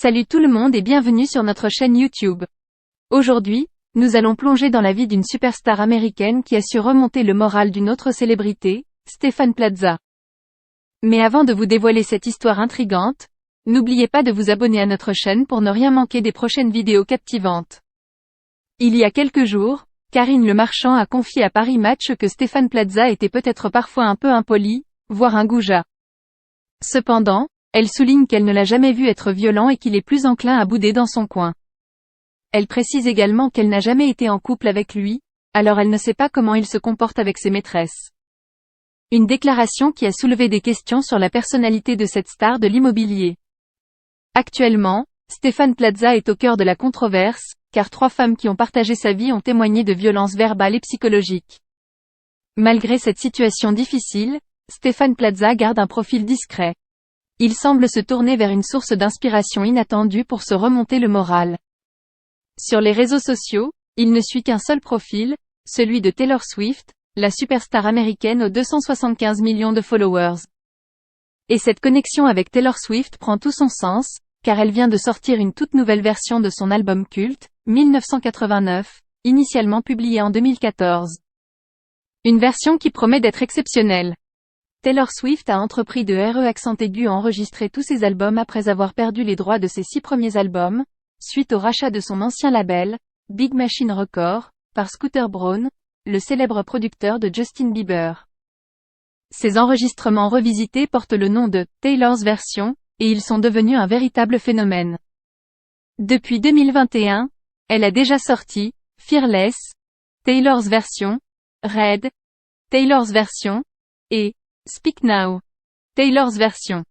Salut tout le monde et bienvenue sur notre chaîne YouTube. Aujourd'hui, nous allons plonger dans la vie d'une superstar américaine qui a su remonter le moral d'une autre célébrité, Stéphane Plaza. Mais avant de vous dévoiler cette histoire intrigante, n'oubliez pas de vous abonner à notre chaîne pour ne rien manquer des prochaines vidéos captivantes. Il y a quelques jours, Karine Le Marchand a confié à Paris Match que Stéphane Plaza était peut-être parfois un peu impoli, voire un goujat. Cependant, elle souligne qu'elle ne l'a jamais vu être violent et qu'il est plus enclin à bouder dans son coin. Elle précise également qu'elle n'a jamais été en couple avec lui, alors elle ne sait pas comment il se comporte avec ses maîtresses. Une déclaration qui a soulevé des questions sur la personnalité de cette star de l'immobilier. Actuellement, Stéphane Plaza est au cœur de la controverse, car 3 femmes qui ont partagé sa vie ont témoigné de violences verbales et psychologiques. Malgré cette situation difficile, Stéphane Plaza garde un profil discret. Il semble se tourner vers une source d'inspiration inattendue pour se remonter le moral. Sur les réseaux sociaux, il ne suit qu'un seul profil, celui de Taylor Swift, la superstar américaine aux 275 millions de followers. Et cette connexion avec Taylor Swift prend tout son sens, car elle vient de sortir une toute nouvelle version de son album culte, 1989, initialement publié en 2014. Une version qui promet d'être exceptionnelle. Taylor Swift a entrepris de enregistrer tous ses albums après avoir perdu les droits de ses 6 premiers albums, suite au rachat de son ancien label, Big Machine Records, par Scooter Braun, le célèbre producteur de Justin Bieber. Ces enregistrements revisités portent le nom de « Taylor's Version », et ils sont devenus un véritable phénomène. Depuis 2021, elle a déjà sorti « Fearless », Taylor's Version, « Red », Taylor's Version, et « Speak Now », Taylor's Version.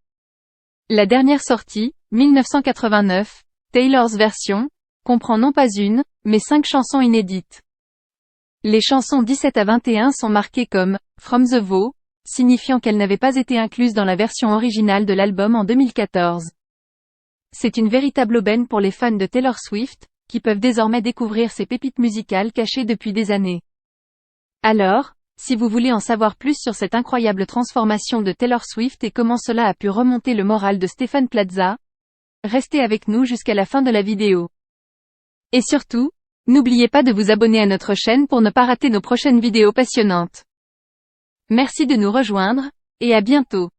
La dernière sortie, 1989, Taylor's Version, comprend non pas une, mais 5 chansons inédites. Les chansons 17 à 21 sont marquées comme « From the Vault », signifiant qu'elles n'avaient pas été incluses dans la version originale de l'album en 2014. C'est une véritable aubaine pour les fans de Taylor Swift, qui peuvent désormais découvrir ces pépites musicales cachées depuis des années. Alors, si vous voulez en savoir plus sur cette incroyable transformation de Taylor Swift et comment cela a pu remonter le moral de Stéphane Plaza, restez avec nous jusqu'à la fin de la vidéo. Et surtout, n'oubliez pas de vous abonner à notre chaîne pour ne pas rater nos prochaines vidéos passionnantes. Merci de nous rejoindre, et à bientôt.